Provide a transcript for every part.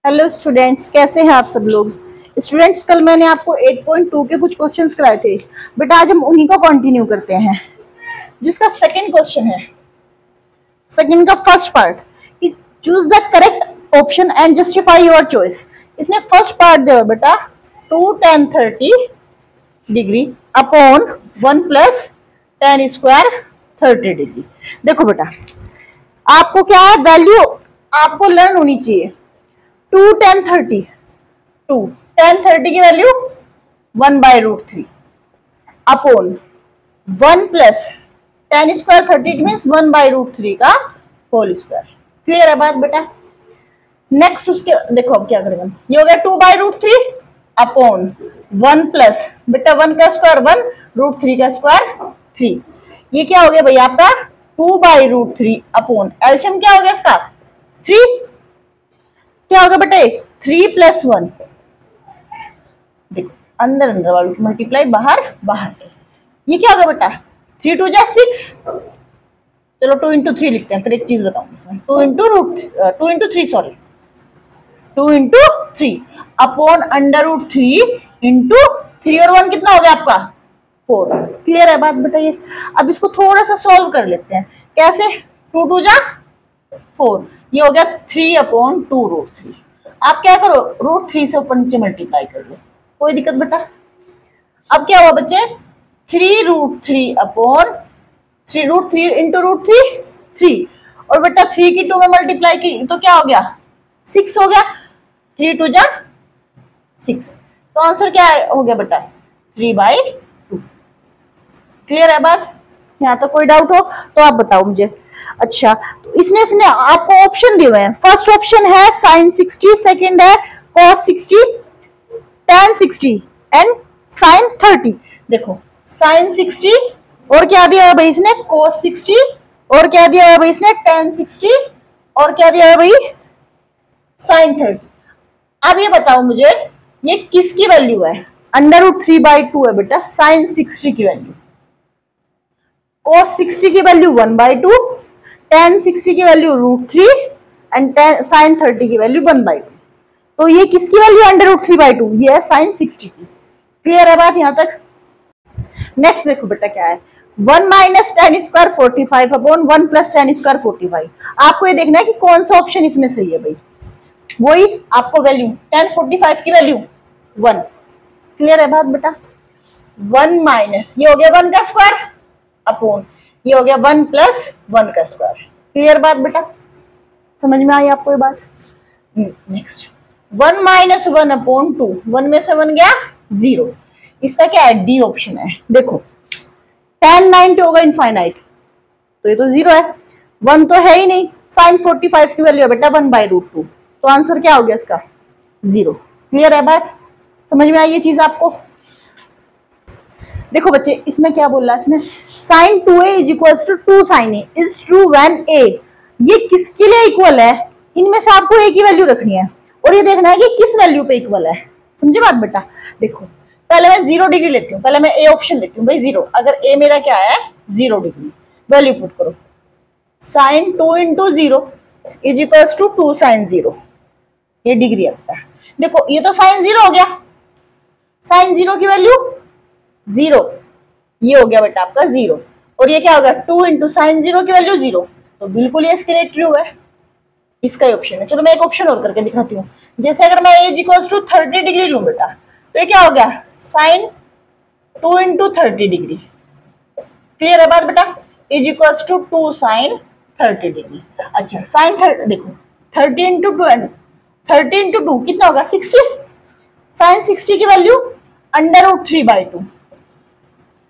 Hello students, कैसे हैं आप सब लोग। स्टूडेंट्स, कल मैंने आपको 8.2 के कुछ क्वेश्चंस कराए थे, बट आज हम उन्हीं को कंटिन्यू करते हैं। जिसका सेकंड क्वेश्चन है, सेकंड का फर्स्ट पार्ट कि choose the correct option and justify your choice. इसने फर्स्ट पार्ट दिया बेटा 2 tan 30 degree upon 1 plus tan square 30 degree. देखो बेटा, आपको क्या है, वैल्यू आपको लर्न होनी चाहिए। 2 tan 30 की value 1/√3 upon 1 plus tan square 30 means 1/√3 का होल स्क्वायर। क्लियर है बात बेटा। नेक्स्ट उसके देखो अब क्या करेंगे, ये हो गया 2/√3 अपॉन 1 प्लस बेटा 1 का स्क्वायर 1 √3 का स्क्वायर 3। ये क्या हो गया भैया आपका 2/√3 अपॉन एलसीएम क्या हो गया इसका 3। क्या होगा बेटा 3 + 1, देखो अंदर अंदर वालों की मल्टीप्लाई बाहर बाहर। ये क्या होगा बेटा 3 2 जा 6। चलो 2 × 3 लिखते हैं, फिर एक चीज बताऊं इसमें 2 × 3 अपॉन √3 इंटू 3 और 1 कितना हो गया आपका 4। क्लियर है बात बेटा। ये अब इसको थोड़ा सा सॉल्व कर लेते हैं। कैसे 2 2 जा 4, ये हो गया 3/2√3। आप क्या करो √3 से ऊपर नीचे मल्टीप्लाई कर लो, कोई दिक्कत बेटा। अब क्या हुआ बच्चे 3√3 अपॉन 3√3 इंटू √3 3, और बेटा 3 की 2 में मल्टीप्लाई की तो क्या हो गया 6 हो गया। 3 2 जा 6, तो आंसर क्या हो गया बेटा 3/2। क्लियर है बात। यहाँ तक कोई डाउट हो तो आप बताओ मुझे। अच्छा, तो इसने आपको ऑप्शन दिए हुए हैं। फर्स्ट ऑप्शन है sin 60, सेकंड है cos 60, tan 60 एंड sin 30। देखो sin 60 और क्या दिया है भाई इसने cos 60, और क्या दिया है भाई इसने tan 60, और क्या दिया है भाई sin 30। अब ये बताओ मुझे ये किसकी वैल्यू है। √3/2 है बेटा sin 60 की वैल्यू, cos 60 की वैल्यू 1/2, tan 60 की वैल्यू √3 एंड sin 30 की वैल्यू 1/2। तो ये किसकी वैल्यू √3/2, ये है sin 60 की। क्लियर है बात यहाँ तक। नेक्स्ट देखो बेटा क्या है 1 minus tan square 45 upon 1 plus tan square 45। आपको ये देखना है कि कौन सा ऑप्शन इसमें सही है भाई। वही आपको वैल्यू tan 45 की वैल्यू 1। क्लियर है बात बेटा। 1 माइनस ये हो गया 1 का स्क्वायर अपॉन ये हो गया 1 प्लस 1 का स्क्वायर। क्लियर बात बेटा, समझ में आई आपको ये बात। नेक्स्ट 1 माइनस 1 अपॉन 2, 1 में से 1 गया 0। इसका क्या है डी ऑप्शन है। देखो tan 90 होगा इनफाइनाइट, तो ये तो 0 है, 1 तो है ही नहीं। sin 45 की वैल्यू है बेटा 1/√2, तो आंसर क्या हो गया इसका 0। क्लियर है बात, समझ में आई ये चीज आपको। देखो बच्चे इसमें क्या बोल रहा है इसने sin 2a = 2 sin a is true when a। ये किसके लिए इक्वल है, इनमें से आपको a की वैल्यू रखनी है और ये देखना है कि किस वैल्यू पे इक्वल है। समझे बात बेटा। देखो पहले मैं 0 डिग्री लेती हूँ, पहले मैं a ऑप्शन लेती हूँ भाई 0। अगर a मेरा क्या है 0 डिग्री, वैल्यू पुट करो sin 2 × 0 = 2 sin 0, ये डिग्री आता है। देखो ये तो sin 0 हो गया, sin 0 की वैल्यू 0, ये हो गया बेटा आपका 0, और ये क्या होगा 2 × sin 0 की वैल्यू 0, तो बिल्कुल ये इसके लिए ट्रू है, इसका ही ऑप्शन है। चलो मैं एक ऑप्शन और करके दिखाती हूँ। जैसे अगर मैं a = 30 डिग्री लूं बेटा, तो ये क्या हो गया sin 2 × 30 डिग्री। क्लियर है बात बेटा, a = 2 sin 30 डिग्री। अच्छा sin 30 देखो 30 × 2 कितना होगा 60। sin 60 की वैल्यू √3/2,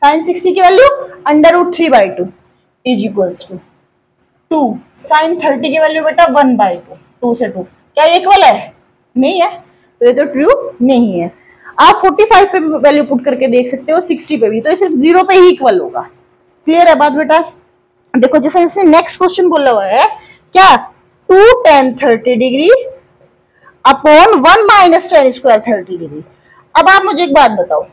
sin 60 की वैल्यू √3/2 = 2 sin 30 की वैल्यू बेटा 1/2। 2 से 2 क्या इक्वल है, नहीं है, तो ये तो ट्रू नहीं है। आप 45 पे वैल्यू पुट करके देख सकते हो, 60 पे भी, तो ये सिर्फ 0 पे ही इक्वल होगा। क्लियर है बात बेटा। देखो जैसे इसने नेक्स्ट क्वेश्चन बोला हुआ है क्या 2 tan 30 degree upon 1 minus tan square 30 degree. अब आप मुझे एक बात बताओ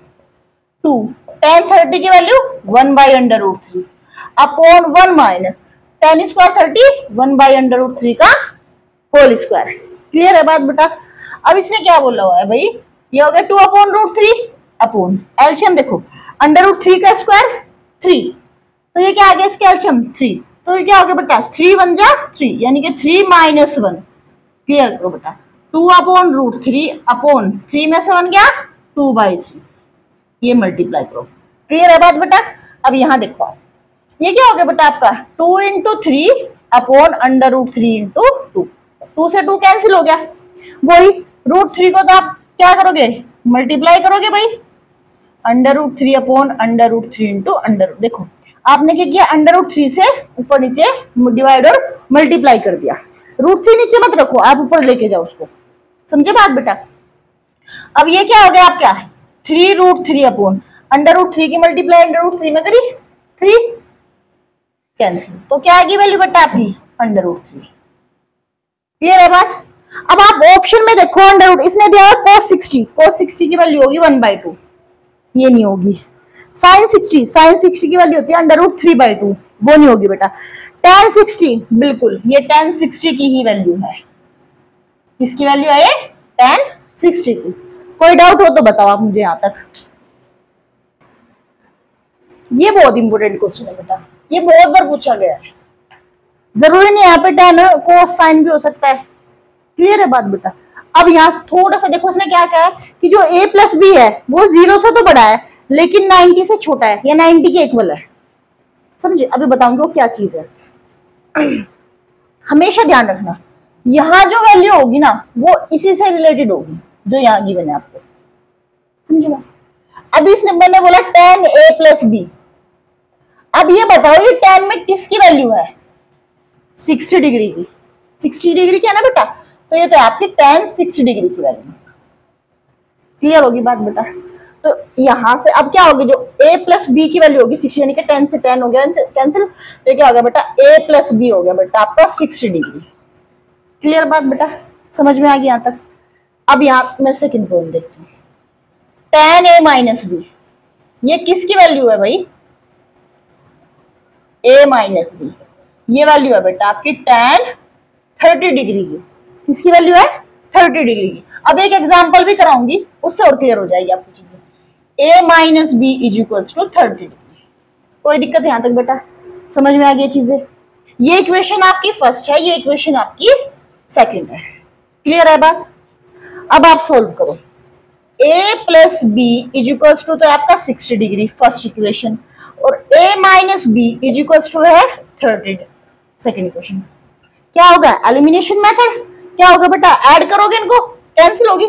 2 tan 30 की value 1/√3 upon 1 minus tan square 30 1/√3 का होल स्क्वायर। क्लियर है बात बेटा। अब इसने क्या बोला हुआ है भाई, ये हो गया 2/√3 अपॉन एल्शियम, देखो √3 का स्क्वायर 3, तो ये क्या आ गया इसका एल्शियम 3, तो ये क्या हो गया बेटा 3 1 जा 3, यानी कि 3 - 1, क्लियर करो बेटा, 2/√3 अपॉन 3 में से 1 गया 2/3, ये मल्टीप्लाई करो, क्लियर है बात बेटा। अब यहाँ देखो आप, ये क्या हो गया बेटा आपका 2 × 3 अपॉन √3 × 2, 2 से 2 कैंसिल हो गया, वही √3 को तो आप क्या करोगे मल्टीप्लाई करोगे भाई, √3 अपॉन √3 × देखो आपने क्या किया, √3 से ऊपर नीचे डिवाइड और मल्टीप्लाई कर दिया, √3 नीचे मत रखो, आप ऊपर लेके जाओ उसको, समझे बात बेटा। अब ये क्या हो गया आपका 3√3 अपॉन √3 की मल्टीप्लाई √3 में करी 3 कैंसिल, तो क्या आएगी वैल्यू बेटा आपकी √3, क्लियर है बात। अब आप ऑप्शन में देखो इसने दिया है cos 60 की वैल्यू होगी 1/2, ये नहीं होगी। sin 60 की वैल्यू होती है √3/2, वो नहीं होगी बेटा। tan 60 बिल्कुल ये tan 60 की ही वैल्यू है, किसकी वैल्यू है ये tan 60 की। कोई डाउट हो तो बताओ आप मुझे यहाँ तक। ये बहुत इंपॉर्टेंट क्वेश्चन है बेटा, ये बहुत बार पूछा गया है, जरूरी नहीं यहाँ पे tan cos sin भी हो सकता है, क्लियर है बात बेटा। अब यहाँ थोड़ा सा देखो उसने क्या कहा है कि जो a + b है वो 0 से तो बड़ा है लेकिन 90 से छोटा है या 90 के इक्वल है, समझे। अभी बताऊंगी वो क्या चीज है। हमेशा ध्यान रखना यहाँ जो वैल्यू होगी ना वो इसी से रिलेटेड होगी जो यहाँ गिवन है आपको, समझे ना। अभी इसने मैंने बोला tan a + b, अब ये बताओ ये tan में किसकी वैल्यू है 60 डिग्री की, 60 डिग्री क्या है ना बेटा, तो ये तो आपकी tan 60 डिग्री की वैल्यू, क्लियर होगी बात बेटा। तो यहां से अब क्या होगी जो a + b की वैल्यू होगी 60, यानी कि tan से tan हो गया कैंसिल, तो क्या हो गया बेटा a + b हो गया बेटा आपका 60 डिग्री, क्लियर बात बेटा, समझ में आ गई यहां तक। अब यहाँ मैं सेकंड प्रॉब्लम देखती हूँ, tan a - b, ये किसकी वैल्यू है भाई a - b, ये वैल्यू है बेटा आपकी tan 30 डिग्री की, किसकी वैल्यू है 30 डिग्री की। अब एक एग्जांपल भी कराऊंगी उससे और क्लियर हो जाएगी आपको चीजें। a - b = 30 डिग्री, कोई दिक्कत यहाँ तक बेटा, समझ में आ गई चीजें। ये इक्वेशन आपकी फर्स्ट है, ये इक्वेशन आपकी सेकंड है, क्लियर है बात। अब आप सोल्व करो, a + b = तो आपका 60 डिग्री फर्स्ट इक्वेशन, और a - b = है 30 सेकंड इक्वेशन। क्या होगा एलिमिनेशन मेथड, क्या होगा बेटा ऐड करोगे इनको कैंसिल होगी,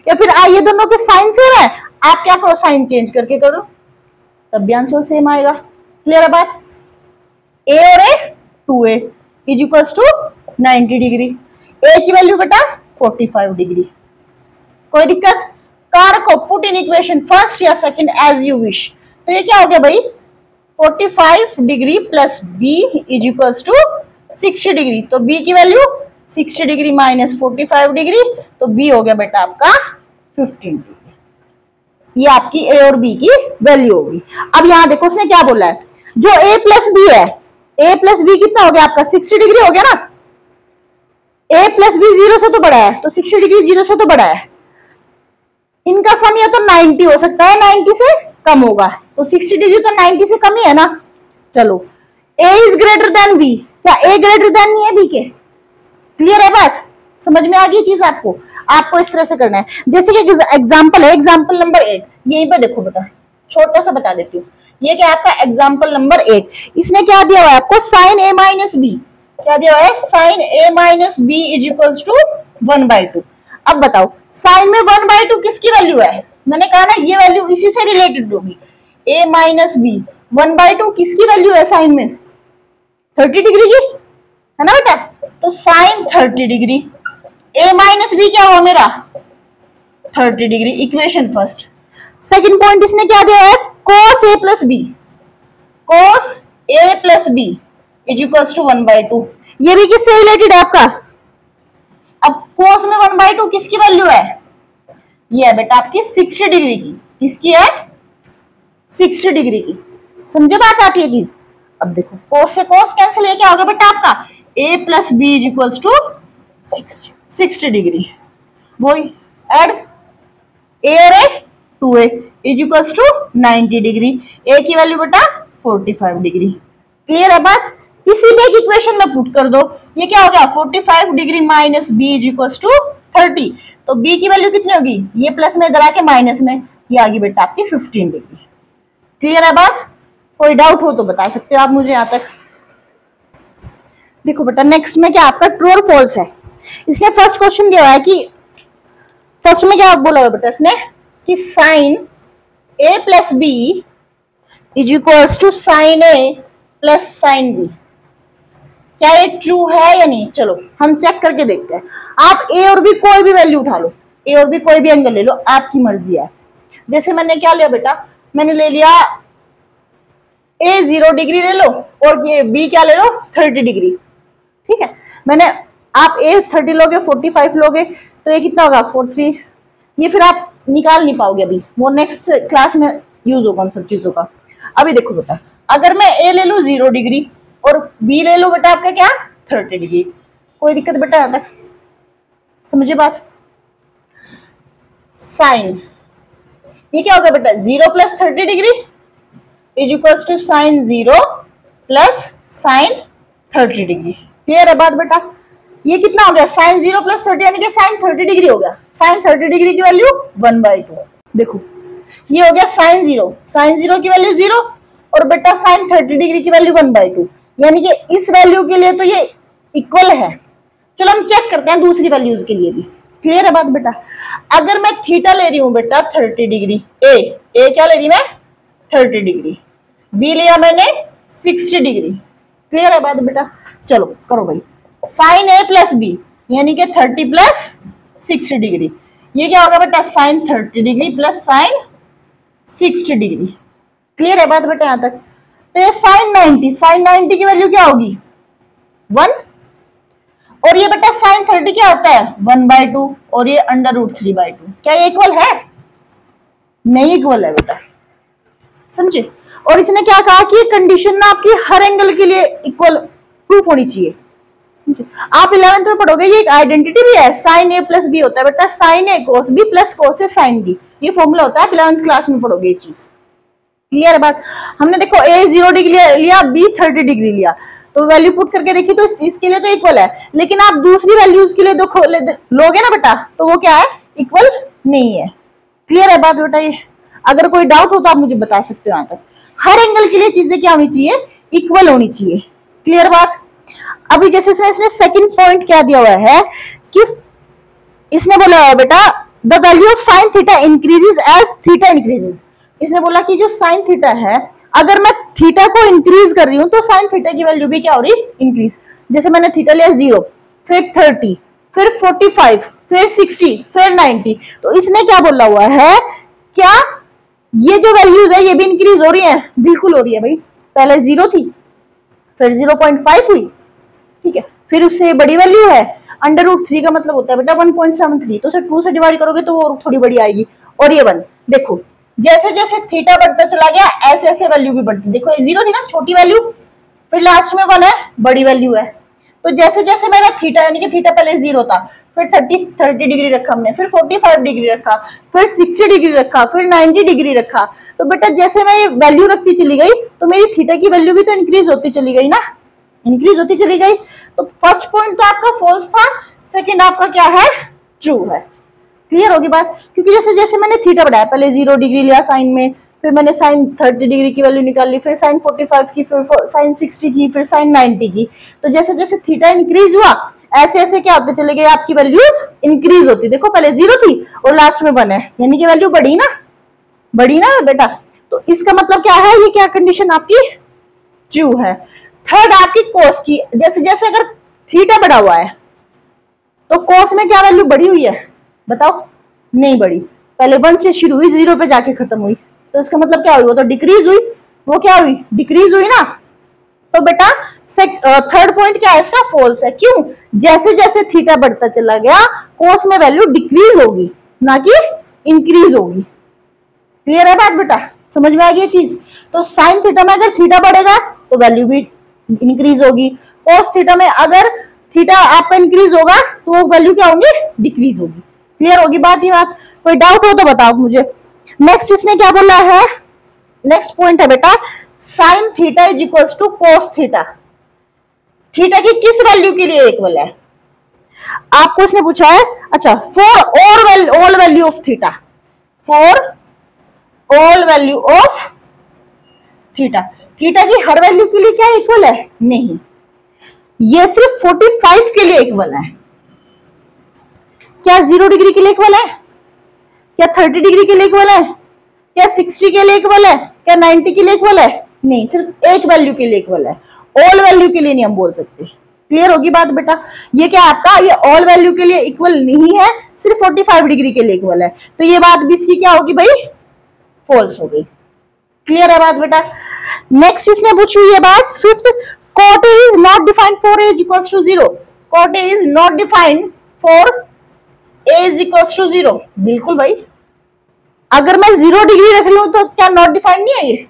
या फिर ये दोनों के साइन सेम है आप क्या करो साइन चेंज करके करो तब भी आंसर सेम आएगा, क्लियर है बात। a और a 2a = 90 डिग्री, a की वैल्यू बेटा 45 डिग्री, कोई दिक्कत। कार को पुट इन इक्वेशन फर्स्ट या सेकंड एज यू विश, तो ये क्या हो गया भाई 45 डिग्री + b = 60 डिग्री, तो b की वैल्यू 60 डिग्री - 45 डिग्री, तो b हो गया बेटा आपका 15 डिग्री, ये आपकी a और b की वैल्यू होगी। अब यहाँ देखो उसने क्या बोला है, जो a + b है, a + b कितना हो गया आपका 60 डिग्री हो गया ना, a + b 0 से तो बड़ा है, तो 60 डिग्री 0 से तो बड़ा है, इनका सम या तो 90 हो सकता है 90 से कम होगा, तो 60 डिग्री तो 90 से कम ही है ना। चलो a is greater than b, क्या a ग्रेटर देन नहीं है b के, क्लियर है बात, समझ में आ गई चीज आपको। आपको इस तरह से करना है, जैसे कि एग्जांपल है, एग्जांपल नंबर 1 यहीं पे देखो बेटा, छोटा सा बता देती हूँ। ये क्या आपका एग्जांपल नंबर 1, इसने क्या दिया हुआ है आपको sin a - b, क्या दिया हुआ है sin a - b = 1/2। अब बताओ साइन में 1/2 किसकी वैल्यू है, मैंने कहा ना ये वैल्यू इसी से रिलेटेड होगी, a - b 1/2 किसकी वैल्यू है साइन में 30 डिग्री की, है ना बेटा। तो साइन 30 डिग्री, a - b क्या हुआ मेरा 30 degree, equation first. Second point इसने क्या दिया है cos a + b, cos a + b = 1/2, ये भी किससे रिलेटेड है आपका। अब cos में 1/2 किसकी वैल्यू है, ये है बेटा आपकी 60 डिग्री की, किसकी है 60 डिग्री की, समझे बात आती है चीज। अब देखो cos से cos कैंसिल, ये क्या होगा बेटा आपका a + b = 60 डिग्री। वही एड ए और a 2a is equals to 90 degree, a की वैल्यू बेटा 45 डिग्री। क्लियर है बात? इसी में एक इक्वेशन में पुट कर दो, ये क्या हो गया 45 degree minus B is equals to 30, तो बी की वैल्यू कितनी होगी, ये प्लस में इधर आके माइनस में, ये आ गई बेटा आपकी 15 डिग्री। क्लियर है बात? कोई डाउट हो तो बता सकते हो आप मुझे यहाँ तक। देखो बेटा नेक्स्ट में क्या आपका ट्रू और फॉल्स है। इसने फर्स्ट क्वेश्चन दिया हुआ है कि फर्स्ट में क्या बोला हुआ बेटा इसने कि sine A plus B is equals to sine A plus sine B. क्या ये ट्रू है या नहीं? चलो हम चेक करके देखते हैं। आप ए और बी कोई भी वैल्यू उठा लो, ए और बी कोई भी एंगल ले लो, आपकी मर्जी है। जैसे मैंने क्या लिया बेटा, मैंने ले लिया ए 0 डिग्री ले लो और ये बी क्या ले लो 30 डिग्री। ठीक है, मैंने आप ए 30 लोगे 45 लोगे तो ये कितना होगा 43। ये फिर आप निकाल नहीं पाओगे अभी, वो नेक्स्ट क्लास में यूज होगा उन सब चीजों का। अभी देखो बेटा, अगर मैं ए ले लू 0 डिग्री और बी ले लो बेटा आपका क्या 30 डिग्री, कोई दिक्कत बेटा यहाँ तक? समझिए बात। साइन ये क्या होगा बेटा 0 plus 30 degree is equals to sine 0 plus sine 30 degree. Clear है बात बेटा? ये कितना हो गया साइन 0 प्लस 30 यानी कि साइन 30 डिग्री हो गया। साइन 30 डिग्री की वैल्यू 1/2। देखो ये हो गया साइन 0 की वैल्यू 0 और बेटा साइन 30 डिग्री की वैल्यू 1/2, यानी कि इस वैल्यू के लिए तो ये इक्वल है। चलो हम चेक करते हैं दूसरी वैल्यूज के लिए भी। क्लियर है बात बेटा? अगर मैं थीटा ले रही हूं बेटा 30 डिग्री, ए क्या ले रही मैं 30 डिग्री, बी लिया मैंने 60 डिग्री। क्लियर है बात बेटा? चलो करो भाई, साइन ए प्लस बी यानी कि 30 प्लस 60 डिग्री, ये क्या होगा बेटा sine 30 degree plus sine 60 degree. Clear है बात बेटा यहाँ तक? तो ये साइन 90 की वैल्यू क्या होगी 1, और ये बेटा साइन 30 क्या होता है 1/2 और ये √3/2। क्या ये इक्वल है? नहीं इक्वल है बेटा, समझे? और इसने क्या कहा कि कंडीशन ना आपकी हर एंगल के लिए इक्वल प्रूफ होनी चाहिए। आप 11th में पढ़ोगे, ये एक आइडेंटिटी भी है, साइन ए प्लस बी होता है बेटा, साइन ए कोस बी प्लस कोस ए साइन बी, ये फॉर्मूला होता है, आप 11th क्लास में पढ़ोगे ये चीज। क्लियर है बात? हमने देखो ए 0 डिग्री लिया, बी 30 डिग्री लिया, तो वैल्यू पुट करके देखी तो इसके लिए तो इक्वल है, लेकिन आप दूसरी वैल्यूज के लिए लोगे ना बेटा तो वो क्या है इक्वल नहीं है। क्लियर है बात बेटा? ये अगर कोई डाउट हो तो आप मुझे बता सकते हो। यहाँ तक हर एंगल के लिए चीजें क्या होनी चाहिए इक्वल होनी चाहिए। क्लियर बात? अभी जैसे इसने सेकंड पॉइंट क्या दिया हुआ है कि इसने बोला है बेटा the value of sine theta increases as theta increases. इसने बोला कि जो साइन थीटा है अगर मैं थीटा को इंक्रीज कर रही हूं तो साइन थीटा की वैल्यू भी क्या हो रही इंक्रीज। जैसे मैंने थीटा लिया 0, फिर 30, फिर 45, फिर 60, फिर 90, तो इसने क्या बोला हुआ है क्या ये जो वैल्यूज है ये भी इंक्रीज हो रही है? बिल्कुल हो रही है भाई। पहले 0 थी, फिर 0.5 हुई, ठीक है, फिर उससे बड़ी वैल्यू है √3 का मतलब होता है बेटा 1.73, तो उसे 2 से डिवाइड करोगे तो वो थोड़ी बड़ी आएगी, और ये 1। देखो जैसे जैसे थीटा बढ़ता चला गया ऐसे ऐसे वैल्यू भी बढ़ती। देखो 0 थी ना छोटी वैल्यू, फिर लास्ट में 1 है बड़ी वैल्यू है, तो जैसे जैसे मेरा थीटा यानी कि थीटा पहले 0 था, फिर 30 डिग्री रखा हमने, फिर 45 डिग्री रखा, फिर 60 डिग्री रखा, फिर 90 डिग्री रखा, तो बेटा जैसे मैं ये वैल्यू रखती चली गई तो मेरी थीटा की वैल्यू भी तो इंक्रीज होती चली गई ना, इंक्रीज होती चली गई। तो फर्स्ट पॉइंट तो आपका फॉल्स था, सेकंड आपका क्या है ट्रू है। क्लियर होगी बात? क्योंकि जैसे जैसे मैंने थीटा बढ़ाया, पहले 0 डिग्री लिया साइन में, फिर मैंने साइन 30 डिग्री की वैल्यू निकाल ली, फिर साइन 45 की, फिर साइन 60 की, फिर साइन 90 की, तो जैसे जैसे थीटा इंक्रीज हुआ ऐसे ऐसे क्या होते चले गए आपकी वैल्यूज इंक्रीज होती। देखो पहले 0 थी और लास्ट में 1 है, यानी कि वैल्यू बढ़ी ना बेटा। तो इसका मतलब क्या है, ये क्या कंडीशन आपकी ट्रू है। थर्ड आपकी कोस की, जैसे जैसे अगर थीटा बढ़ा हुआ है तो कोस में क्या वैल्यू बढ़ी हुई है बताओ? नहीं बढ़ी, पहले 1 से शुरू हुई 0 पे जाके खत्म हुई, तो इसका मतलब क्या हुई, वो तो डिक्रीज हुई, वो क्या हुई डिक्रीज हुई ना। तो बेटा थर्ड पॉइंट क्या है इसका फॉल्स है। क्यों? जैसे जैसे थीटा बढ़ता चला गया कोस में वैल्यू डिक्रीज होगी ना कि इंक्रीज होगी। क्लियर है बात बेटा? समझ में आ गई चीज? तो साइन थीटा में अगर थीटा बढ़ेगा तो वैल्यू भी इंक्रीज होगी, कोस थीटा में अगर थीटा आपका इंक्रीज होगा तो वो वैल्यू क्या होंगे डिक्रीज होगी। क्लियर होगी बात? ये बात कोई डाउट हो तो बताओ मुझे। नेक्स्ट इसने क्या बोला है, नेक्स्ट पॉइंट है बेटा sine theta is equal to cos theta. Theta की किस वैल्यू के लिए इक्वल है? आपको इसने पूछा है, अच्छा for all value of theta, for all value of theta. Theta की हर वैल्यू के लिए क्या इक्वल है? नहीं, ये सिर्फ 45 के लिए इक्वल है। क्या 0 डिग्री के लिए इक्वल है? क्या 30 डिग्री के लिए इक्वल है? क्या 60 के लिए इक्वल है? क्या 90 के लिए इक्वल है? नहीं, सिर्फ एक वैल्यू के लिए इक्वल है, ऑल वैल्यू के लिए नहीं हम बोल सकते। क्लियर होगी बात बेटा? ये क्या आपका, ये ऑल वैल्यू के लिए इक्वल नहीं है, सिर्फ 45 डिग्री के लिए इक्वल है, तो ये बात भी इसकी क्या होगी भाई? फॉल्स हो गई। क्लियर है बात बेटा? नेक्स्ट इसने पूछी ये बात fifth, cot A is not defined for A is equals to 0। cot A is not defined for A is equals to 0। बिल्कुल भाई, अगर मैं 0 डिग्री रख रही हूं तो क्या नॉट डिफाइंड नहीं है? ये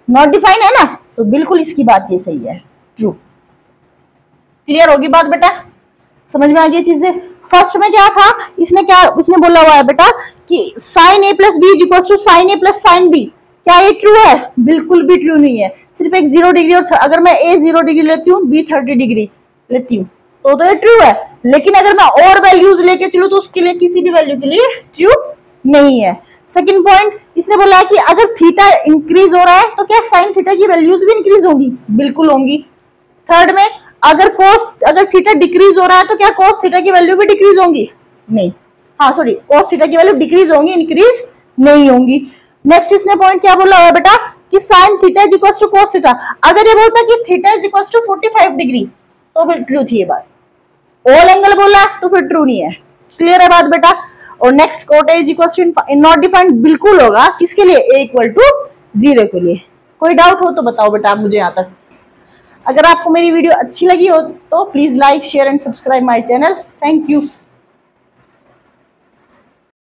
नॉट डिफाइंड है ना, तो बिल्कुल इसकी बात ये सही है, ट्रू। क्लियर होगी बात बेटा? समझ में आ गई चीजें? फर्स्ट में क्या था, इसने बोला हुआ है बेटा कि sine A plus B is equal to sine A plus sine B. क्या ये ट्रू है? बिल्कुल भी ट्रू नहीं है, सिर्फ एक 0 डिग्री और अगर मैं A 0 डिग्री लेती हूँ, B 30 डिग्री लेती हूँ तो ये ट्रू है, लेकिन अगर मैं और वैल्यूज लेके चलूँ तो उसके लिए किसी भी वैल्यू के लिए ट्रू नहीं है। सेकंड पॉइंट इसने बोला है कि अगर थीटा इंक्रीज हो रहा है तो क्या साइन थीटा की वैल्यूज भी इंक्रीज होंगी? बिल्कुल होंगी। थर्ड में अगर थीटा डिक्रीज हो रहा है तो क्या कोस थीटा की वैल्यू भी डिक्रीज होंगी? नहीं, हाँ सॉरी, कोस थीटा की वैल्यू डिक्रीज होंगी, इंक्रीज नहीं होंगी। नेक्स्ट इसने पॉइंट क्या बोला है बेटा कि sine theta is equal to cos theta. अगर ये बोलता कि theta is equal to 45 degree तो फिर ट्रू थी ये बात, ऑल एंगल बोला तो फिर ट्रू नहीं है। क्लियर है बात बेटा? और next cot A is equal to not defined बिल्कुल होगा, किसके लिए? A इक्वल टू 0 के लिए। कोई डाउट हो तो बताओ बेटा मुझे यहाँ तक। अगर आपको मेरी वीडियो अच्छी लगी हो तो please like share and subscribe my channel. Thank you.